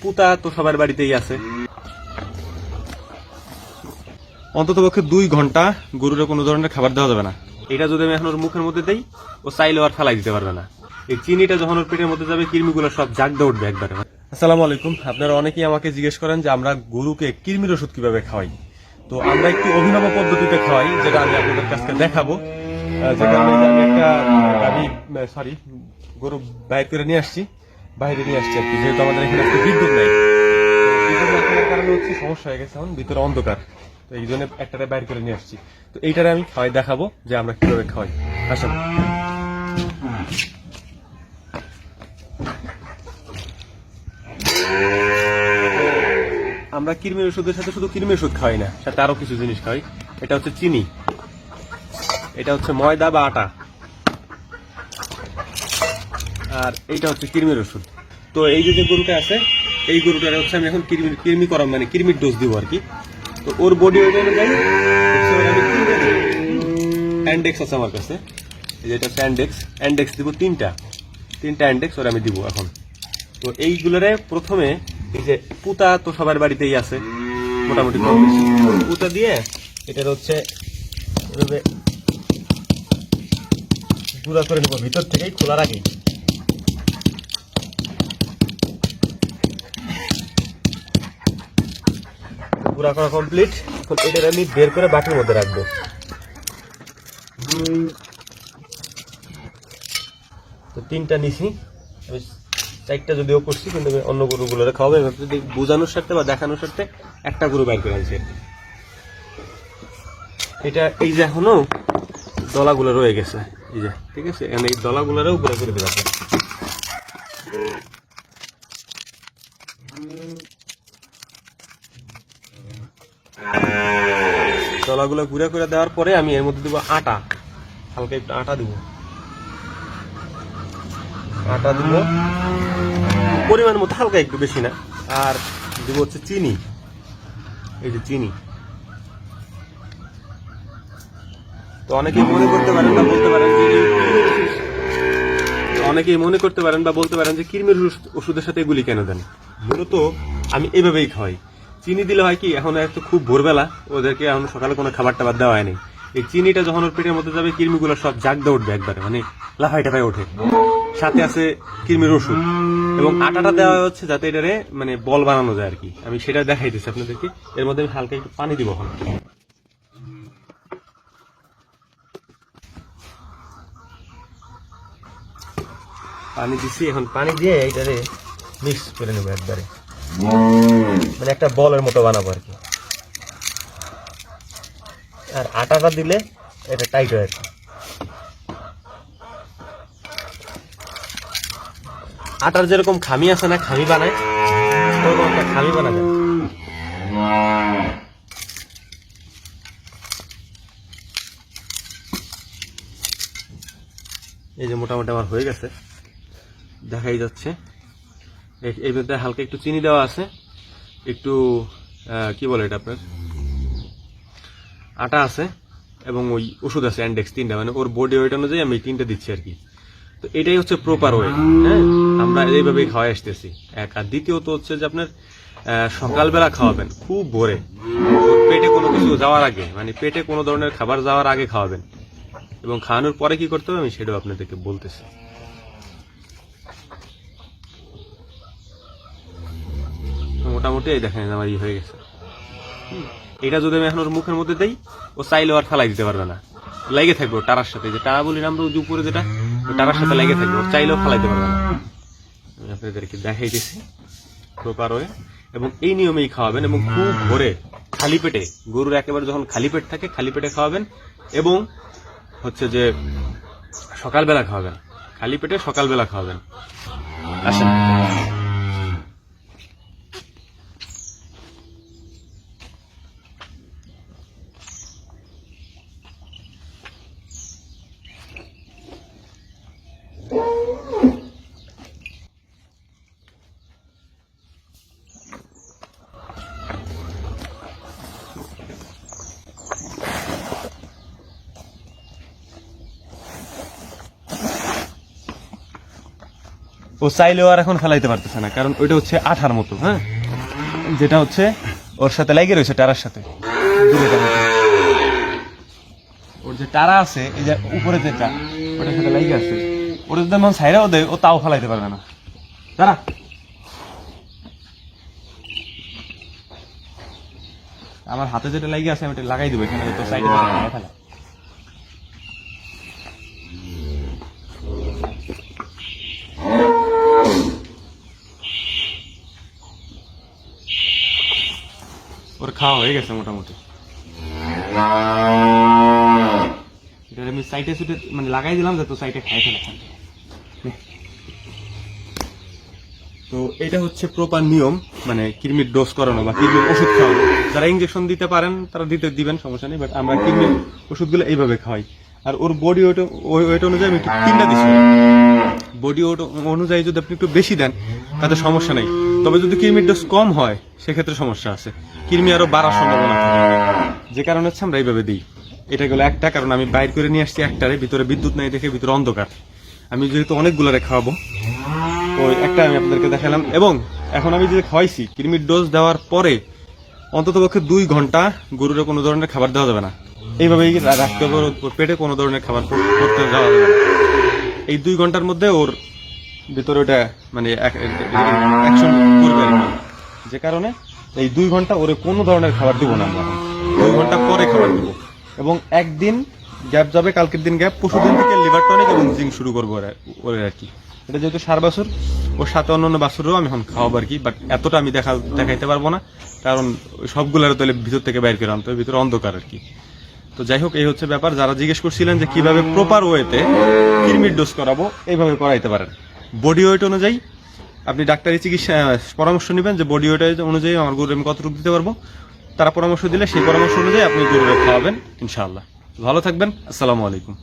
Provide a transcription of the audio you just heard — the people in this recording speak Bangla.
পুতা তো সবার বাড়িতেই আছে। অন্ততপক্ষে 2 ঘন্টা গরুরে কোনো ধরনের খাবার দেওয়া যাবে না। এটা যদি আমি এখন ওর মুখের মধ্যে দেই, ও চাইলেও আর ফেলাই দিতে পারবে না। এই চিনিটা যখন ওর পেটের মধ্যে যাবে, কৃমিগুলো সব জাগদা উঠবে একবারে। আসসালামু আলাইকুম। আপনারা অনেকেই আমাকে জিজ্ঞেস করেন যে আমরা গরুকে কৃমির ওষুধ কিভাবে খাওয়াই। তো আমরা একটু অভিনব পদ্ধতিতে খাওয়াই, যেটা আমি আপনাদের কাছে দেখাবো। যেটা আমি একটা গরু বাইরে করে নিয়ে আসছি, বাইরে নিয়ে আসছি আর কি, যেহেতু আমাদের এখানে একটা বিদ্যুৎ নাই। বিদ্যুৎ না থাকার কারণে হচ্ছে সমস্যা হয়ে গেছে, এখন ভিতরে অন্ধকার, তো এই জন্য একটারে বাইরে করে নিয়ে আসছি। তো এইটারে আমি খাওয়াই দেখাবো যে আমরা কিভাবে খাওয়াই। আসেন। আমরা কৃমির ওষুধের সাথে শুধু কৃমির ওষুধ খাওয়াই না, সাথে আরো কিছু জিনিস খাওয়াই। এটা হচ্ছে চিনি, এটা হচ্ছে ময়দা বা আটা, আর এইটা হচ্ছে কৃমির ওষুধ। তো এই যে গরুটা আছে, এই গরুটার হচ্ছে আমি এখন কৃমি করাম, মানে কৃমির ডোজ দিব আর কি। তো ওর বডি ওয়েট অনুযায়ী অ্যান্ডেক্স আছে আমার কাছে, যেটা হচ্ছে অ্যান্ডেক্স দিব তিনটা অ্যান্ডেক্স ওর আমি দিব এখন। তো এইগুলোরে প্রথমে এই যে পুতা তো সবার বাড়িতেই আছে মোটামুটি, পুতা দিয়ে এটার হচ্ছে গুঁড়া করে নেব ভিতর থেকেই, খোলার আগেই। গুঁড়া করা কমপ্লিট। এখন এটার আমি বের করে বাটির মধ্যে রাখবো। তো 3টা নিছি, আমি 4টা যদিও করছি, কিন্তু আমি অন্য গরুগুলোরে খাওয়াবো। যদি বোঝানোর স্বার্থে বা দেখানোর স্বার্থে একটা গরু বাইর করে আনছি। এটা এই যে এখনো দলাগুলো রয়ে গেছে, এই যে, ঠিক আছে, এই দলাগুলোরেও গুঁড়া করে দেওয়া। দলাগুলো গুঁড়া করে দেওয়ার পরে আমি এর মধ্যে দেবো আটা, হালকা একটু আটা দিব। পরিমাণ মতো, হালকা একটু, বেশি না। আর দিব হচ্ছে চিনি, এই যে চিনি। তো অনেকেই মনে করতে পারেন বা বলতে পারেন যে কৃমির ওষুধের সাথে এগুলি কেন দেন। মূলত আমি এভাবেই খাওয়াই। চিনি দিলে হয় কি, এখন একটু খুব ভোরবেলা, ওদেরকে এখন সকালে কোনো খাবার টাবার দেওয়া হয়নি। এই চিনিটা যখন ওর পেটের মধ্যে যাবে, কৃমিগুলো সব জাগদা উঠবে একবারে, মানে লাফাই টাফাই ওঠে। সাথে আছে কৃমির ওষুধ, এবং আটাটা দেওয়া হচ্ছে যাতে এটারে মানে বল বানানো যায় আর কি। আমি সেটা দেখাই দিচ্ছি আপনাদেরকে। এর মধ্যে আমি হালকা একটু পানি দিব এখন। পানি দিচ্ছি, এখন পানি দিয়ে এইটারে মিক্স করে নেবো একবারে, মানে একটা বলের মতো বানাবো আর কি। আর আটাটা দিলে এটা টাইট হয় আর কি। আটার যেরকম খামি আছে না, খামি বানায়, ওরকম একটা খামি বানাবে। এই যে মোটামুটি আমার হয়ে গেছে, দেখাই যাচ্ছে। এর মধ্যে হালকা একটু চিনি দেওয়া আছে, একটু কি বলে এটা আপনার, আটা আছে, এবং ওই ওষুধ আছে অ্যান্ডেক্স 3টা, মানে ওর বডি ওয়েট অনুযায়ী আমি 3টা দিচ্ছি আর কি। তো এটাই হচ্ছে প্রপার ওয়ে। হ্যাঁ, আমরা এইভাবেই খাওয়াই আসতেছি। এক। আর দ্বিতীয়ত হচ্ছে যে আপনার সকালবেলা খাওয়াবেন খুব ভোরে, পেটে কোনো কিছু যাওয়ার আগে, মানে পেটে কোনো ধরনের খাবার যাওয়ার আগে খাওয়াবেন। এবং খাওয়ানোর পরে কি করতে হবে আমি সেটাও আপনাদেরকে বলতেছি। মোটামুটি এই দেখেন আমার হয়ে গেছে। এটা যদি আমি এখন ওর মুখের মধ্যে দেই, ও চাইলেও আর ফেলাই দিতে পারবে না, লেগে থাকবে টারার সাথে। যে টারা বলি না আমরা উপরে, যেটা ওই টারার সাথে লেগে থাকবে, ও চাইলেও ফেলাইতে পারবে না। আমি আপনাদেরকে দেখাই দিচ্ছি প্রপার ওয়ে। এবং এই নিয়মেই খাওয়াবেন, এবং খুব ভোরে খালি পেটে, গরুর একেবারে যখন খালি পেট থাকে, খালি পেটে খাওয়াবেন। এবং হচ্ছে যে সকালবেলা খাওয়াবেন, খালি পেটে সকালবেলা খাওয়াবেন। আসেন। ও চাইলেও আর এখন ফেলাইতে পারতেছে না, কারণ ওইটা হচ্ছে আঠার মতো, হ্যাঁ, যেটা হচ্ছে ওর সাথে লাগিয়ে রয়েছে, টারার সাথে। ওর যে টারা আছে, এই যে উপরে যেটা, ওটার সাথে লাগিয়ে আছে, ওটা যদি মন ছাইরাও দেয়, ও তাও ফেলাইতে পারবে না। তারা আমার হাতে যেটা লাগিয়ে আছে, আমি এটা লাগাই দেবো এখানে, তো সাইডে ফেলা। ওর খাওয়া হয়ে গেছে মোটামুটি। এটা আমি সাইডে সুটে মানে লাগাই দিলাম, যাতে সাইডে খাই ফেলা। তো এটা হচ্ছে প্রপার নিয়ম, মানে কৃমির ডোজ করানো বা কৃমির ওষুধ খাওয়ানো। যারা ইঞ্জেকশন দিতে পারেন তারা দিবেন, সমস্যা নেই, বাট আমরা কৃমির ওষুধগুলো এইভাবে খাওয়াই। আর ওর বডি ওয়েট অনুযায়ী আমি একটু 3টা দিচ্ছি। বডি ওয়েট অনুযায়ী যদি আপনি একটু বেশি দেন তাতে সমস্যা নেই, তবে যদি কৃমির ডোজ কম হয় সেক্ষেত্রে সমস্যা আছে, কৃমি আরো বাড়ার সম্ভাবনা থাকে। যে কারণে হচ্ছে আমরা এইভাবে দিই। এটা গেলো একটা কারণ, আমি বাইর করে নিয়ে আসছি একটারে, ভিতরে বিদ্যুৎ নাই দেখে ভিতরে অন্ধকার। আমি যেহেতু অনেকগুলোরে খাওয়াবো, ওই একটা আমি আপনাদেরকে দেখালাম। এবং এখন আমি যে খাওয়াইছি, কৃমির ডোজ দেওয়ার পরে অন্তত পক্ষে 2 ঘন্টা গরুরে কোনো ধরনের খাবার দেওয়া যাবে না, এইভাবেই রাখতে হবে। পেটে কোনো ধরনের খাবার করতে দেওয়া যাবে না। এই 2 ঘন্টার মধ্যে ওর ভিতরে ওটা মানে অ্যাকশন করবে আর কি। যে কারণে এই 2 ঘন্টা ওরে কোনো ধরনের খাবার দিব না আমরা, 2 ঘন্টা পরে খাবার দিব। এবং একদিন গ্যাপ যাবে, কালকের দিন গ্যাপ, পরশুদিন থেকে লিভার টনিক এবং জিঙ্ক শুরু করবো ওরে আর কি। এটা যেহেতু 4 বছর, ওর সাথে অন্যান্য বাছুরও আমি এখন খাওয়াবো আর কি, বাট এতটা আমি দেখাইতে পারবো না, কারণ সবগুলোর তাহলে ভিতর থেকে বাইর করে আনতে হবে, ভিতরে অন্ধকার আর কি। তো যাই হোক, এই হচ্ছে ব্যাপার। যারা জিজ্ঞেস করছিলেন যে কিভাবে প্রপার ওয়েতে কৃমির ডোজ করাবো, এইভাবে করাইতে পারেন। বডি ওয়েট অনুযায়ী আপনি ডাক্তারি চিকিৎসা পরামর্শ নেবেন, যে বডি ওয়েট অনুযায়ী আমার গরুর আমি কতটুকু দিতে পারবো। তারা পরামর্শ দিলে সেই পরামর্শ অনুযায়ী আপনি গরুরে খাওয়াবেন ইনশাআল্লাহ। ভালো থাকবেন, আসসালামু আলাইকুম।